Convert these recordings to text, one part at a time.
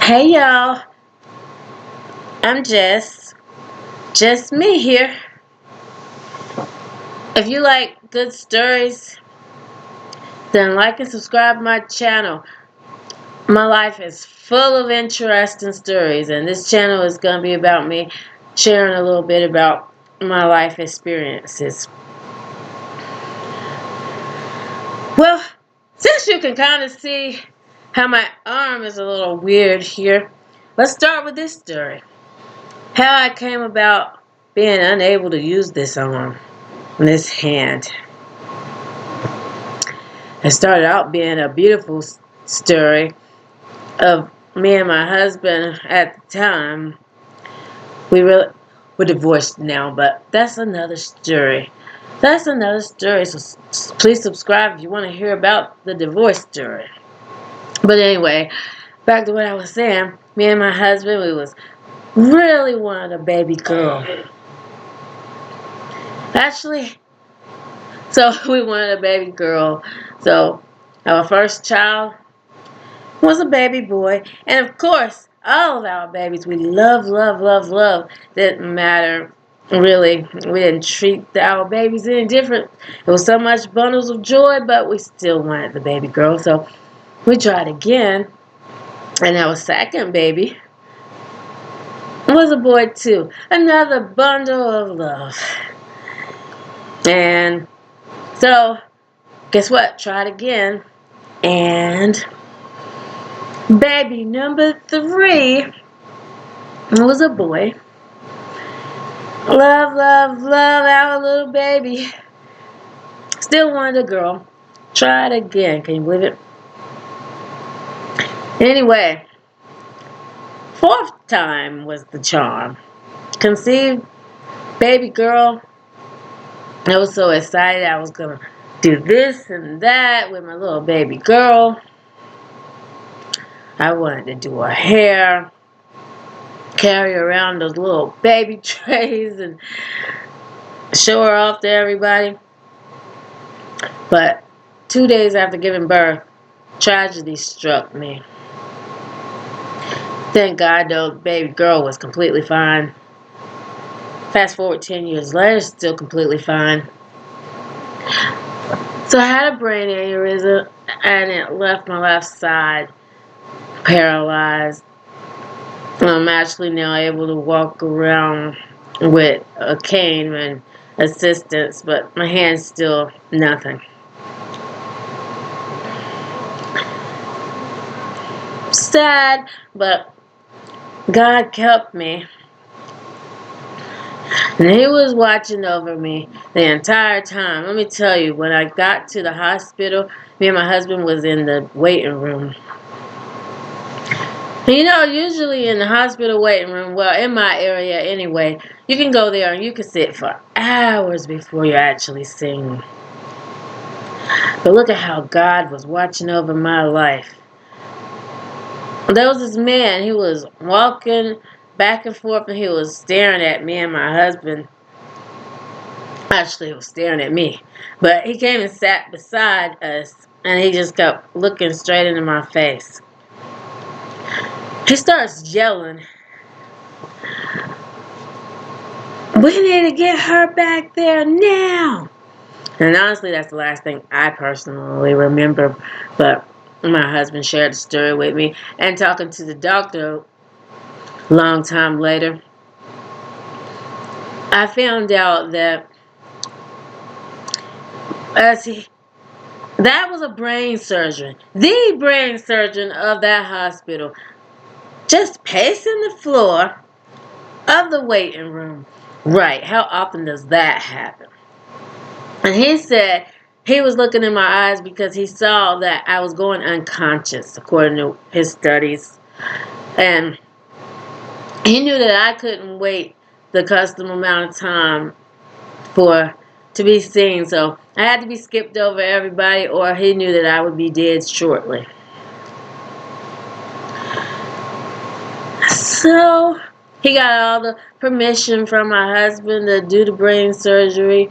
Hey y'all, I'm just me here. If you like good stories, then like and subscribe to my channel. My life is full of interesting stories, and this channel is going to be about me sharing a little bit about my life experiences. Well, since you can kind of see how my arm is a little weird here, let's start with this story. How I came about being unable to use this arm, this hand. It started out being a beautiful story of me and my husband at the time. We're divorced now, but that's another story. So please subscribe if you want to hear about the divorce story. But anyway, back to what I was saying. Me and my husband, we was really wanted a baby girl. Actually, so we wanted a baby girl. So our first child was a baby boy. And of course, all of our babies we love, love, love, love. Didn't matter, really. We didn't treat our babies any different. It was so much bundles of joy, but we still wanted the baby girl. So we tried again. And our second baby was a boy too. Another bundle of love. And so, guess what? Tried again. And baby number 3 was a boy. Love, love, love our little baby. Still wanted a girl. Tried again. Can you believe it? Anyway, 4th time was the charm. Conceived baby girl. I was so excited I was going to do this and that with my little baby girl. I wanted to do her hair, carry around those little baby trays and show her off to everybody. But 2 days after giving birth, tragedy struck me. Thank God the baby girl was completely fine. Fast forward 10 years later, still completely fine. So I had a brain aneurysm and it left my left side paralyzed. I'm actually now able to walk around with a cane and assistance, but my hand's still nothing. Sad, but God kept me. And He was watching over me the entire time. Let me tell you, when I got to the hospital, me and my husband was in the waiting room. You know, usually in the hospital waiting room, well, in my area anyway, you can go there and you can sit for hours before you're actually seen. But look at how God was watching over my life. There was this man, he was walking back and forth and he was staring at me and my husband. Actually, he was staring at me. But he came and sat beside us and he just kept looking straight into my face. He starts yelling, "We need to get her back there now." And honestly, that's the last thing I personally remember. But my husband shared the story with me. And talking to the doctor a long time later, I found out that that was a brain surgeon. The brain surgeon of that hospital. Just pacing the floor of the waiting room. Right, how often does that happen? And he said he was looking in my eyes because he saw that I was going unconscious, according to his studies. And he knew that I couldn't wait the custom amount of time to be seen. So I had to be skipped over everybody, or he knew that I would be dead shortly. So he got all the permission from my husband to do the brain surgery.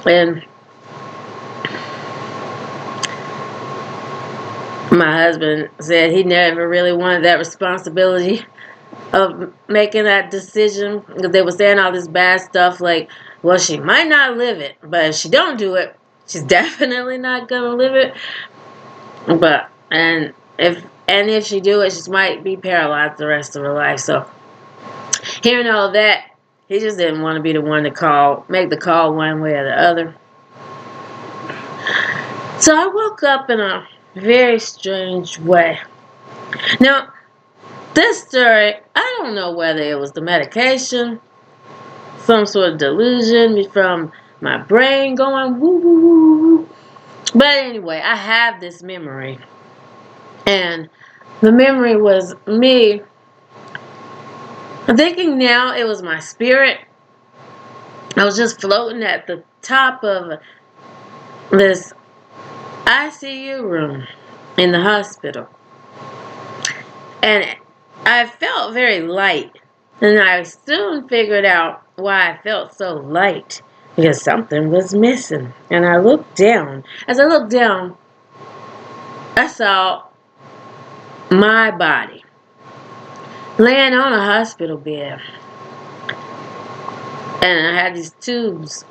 And My husband said he never really wanted that responsibility of making that decision, because they were saying all this bad stuff like, well, she might not live it, but if she don't do it, she's definitely not gonna live it. But if she do it, she might be paralyzed the rest of her life. So hearing all that, he just didn't want to be the one to make the call one way or the other. So I woke up in a very strange way. Now, this story, I don't know whether it was the medication, some sort of delusion from my brain going woo woo woo woo. But anyway, I have this memory. And the memory was me. I'm thinking now it was my spirit. I was just floating at the top of this ICU room in the hospital. And I felt very light. And I soon figured out why I felt so light. Because something was missing. And I looked down. As I looked down, I saw my body laying on a hospital bed. And I had these tubes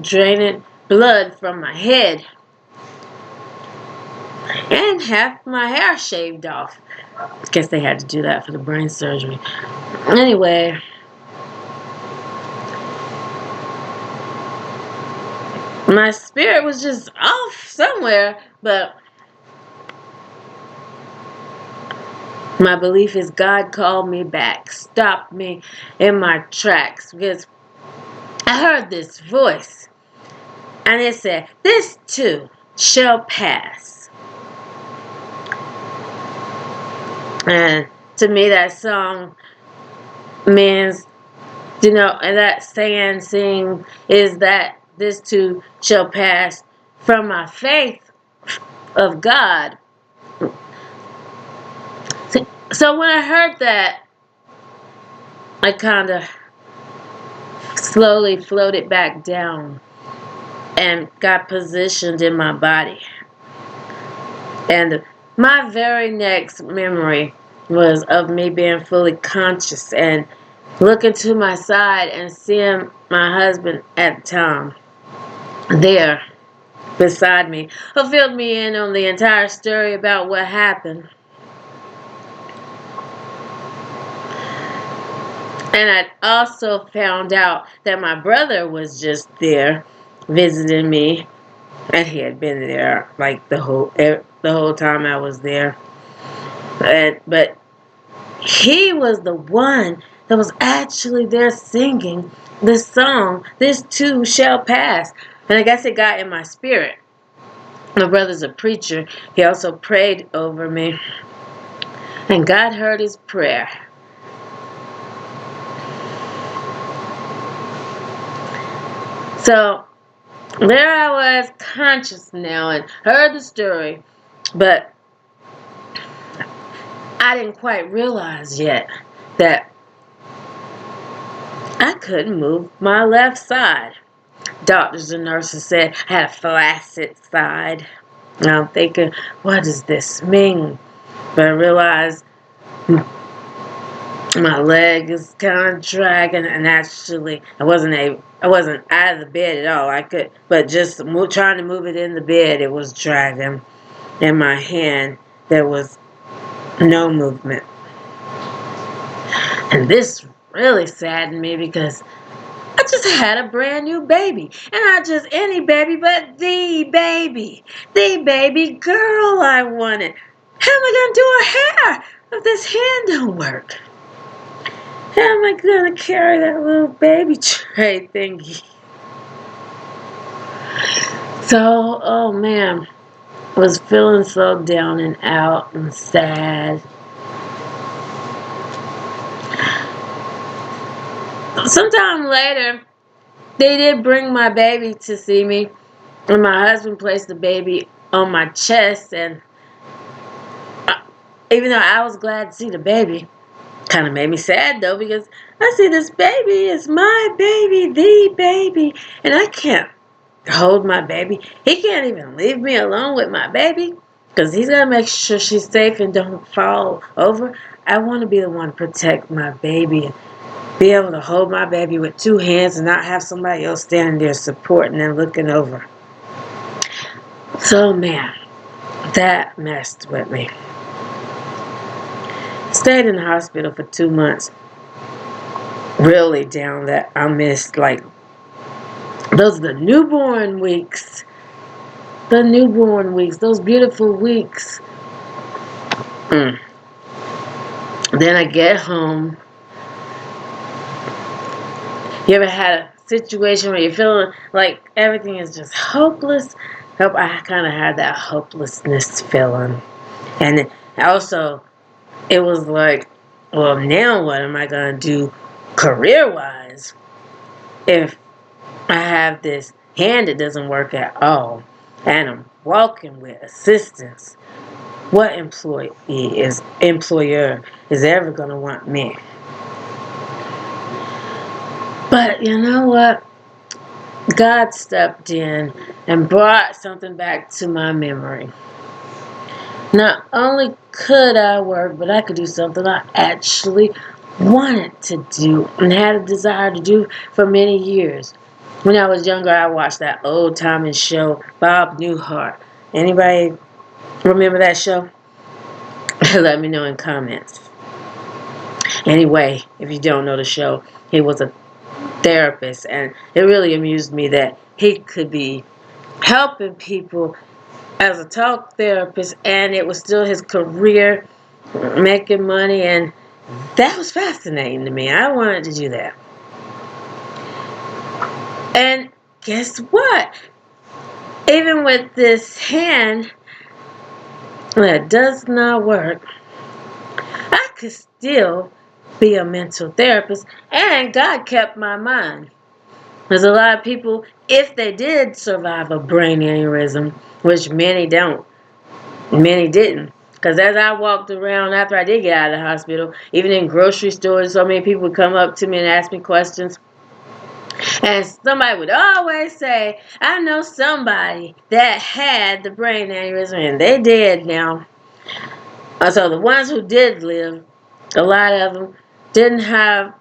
draining blood from my head. And half my hair shaved off. I guess they had to do that for the brain surgery. Anyway, my spirit was just off somewhere, but my belief is God called me back, stopped me in my tracks, because I heard this voice, and it said, "This too shall pass." And to me, that song means, and that saying is that this too shall pass from my faith of God. So when I heard that, I kind of slowly floated back down and got positioned in my body. And my very next memory was of me being fully conscious and looking to my side and seeing my husband at the time there beside me, who filled me in on the entire story about what happened. And I also found out that my brother was just there visiting me, and he had been there like the whole time I was there. But he was the one that was actually there singing this song, "This too shall pass." And I guess it got in my spirit. My brother's a preacher. He also prayed over me, and God heard his prayer. So there I was, conscious now, and heard the story, but I didn't quite realize yet that I couldn't move my left side. Doctors and nurses said I had a flaccid side. And I'm thinking, what does this mean? But I realized my leg is kind of dragging, and actually I wasn't out of the bed at all. But just trying to move it in the bed, it was dragging. In my hand, there was no movement. And this really saddened me because I just had a brand new baby. And not just any baby, but the baby girl I wanted. How am I going to do her hair if this hand don't work? How am I going to carry that little baby tray thingy? So, oh man, I was feeling so down and out and sad. Sometime later, they did bring my baby to see me, and my husband placed the baby on my chest, and even though I was glad to see the baby, kind of made me sad though, because I see this baby is my baby, the baby, and I can't hold my baby. He can't even leave me alone with my baby. because he's gonna make sure she's safe and don't fall over. I want to be the one to protect my baby and be able to hold my baby with two hands and not have somebody else standing there supporting and looking over. So man, that messed with me. Stayed in the hospital for 2 months. Really down that I missed, like, those are the newborn weeks. The newborn weeks, those beautiful weeks. Then I get home. You ever had a situation where you're feeling like everything is just hopeless? Hope I kind of had that hopelessness feeling. And also, it was like, well, now what am I going to do career-wise if I have this hand that doesn't work at all and I'm walking with assistance? What employer is ever going to want me? But you know what? God stepped in and brought something back to my memory. Not only could I work, but I could do something I actually wanted to do and had a desire to do for many years. When I was younger, I watched that old timey show, Bob Newhart. Anybody remember that show? Let me know in comments. Anyway, if you don't know the show, he was a therapist, and it really amused me that he could be helping people as a talk therapist, and it was still his career, making money, and that was fascinating to me. I wanted to do that. And guess what? Even with this hand that does not work, I could still be a mental therapist, and God kept my mind. There's a lot of people, if they did survive a brain aneurysm, which many don't, many didn't. Because as I walked around after I did get out of the hospital, even in grocery stores, so many people would come up to me and ask me questions. And somebody would always say, I know somebody that had the brain aneurysm and they dead now. So the ones who did live, a lot of them didn't have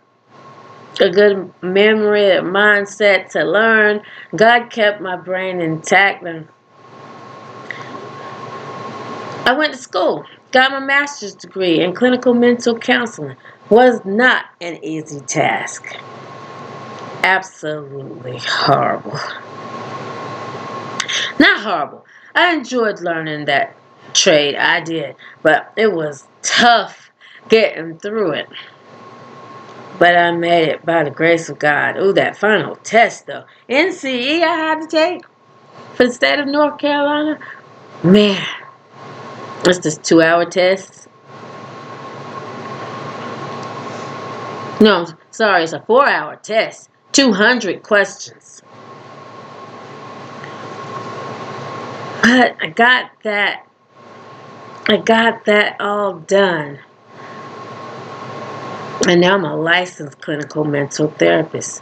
a good memory, a mindset to learn. God kept my brain intact, and I went to school, got my master's degree in clinical mental counseling. Was not an easy task. Absolutely horrible. Not horrible. I enjoyed learning that trade. I did. But it was tough getting through it. But I made it by the grace of God. Ooh, that final test though. NCE I had to take for the state of North Carolina. Man, it's this 2-hour test. No, sorry, it's a 4-hour test. 200 questions. But I got that all done. And now I'm a licensed clinical mental therapist.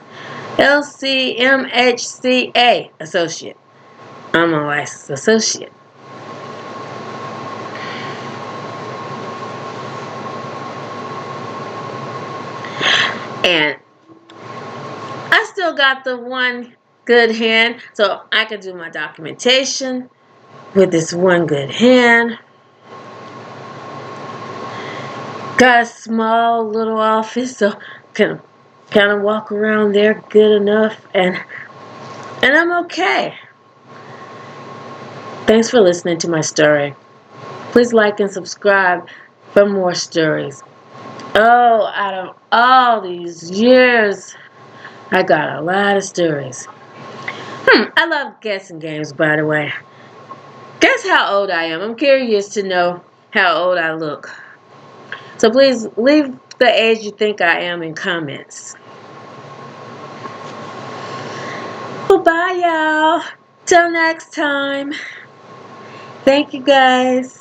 LCMHCA associate. I'm a licensed associate. And I still got the one good hand, so I can do my documentation with this one good hand. Got a small little office, so can kind of walk around there good enough, and I'm okay. Thanks for listening to my story. Please like and subscribe for more stories. Oh, out of all these years, I got a lot of stories. I love guessing games, by the way. Guess how old I am. I'm curious to know how old I look. So please leave the age you think I am in comments. Well, bye, y'all. Till next time. Thank you, guys.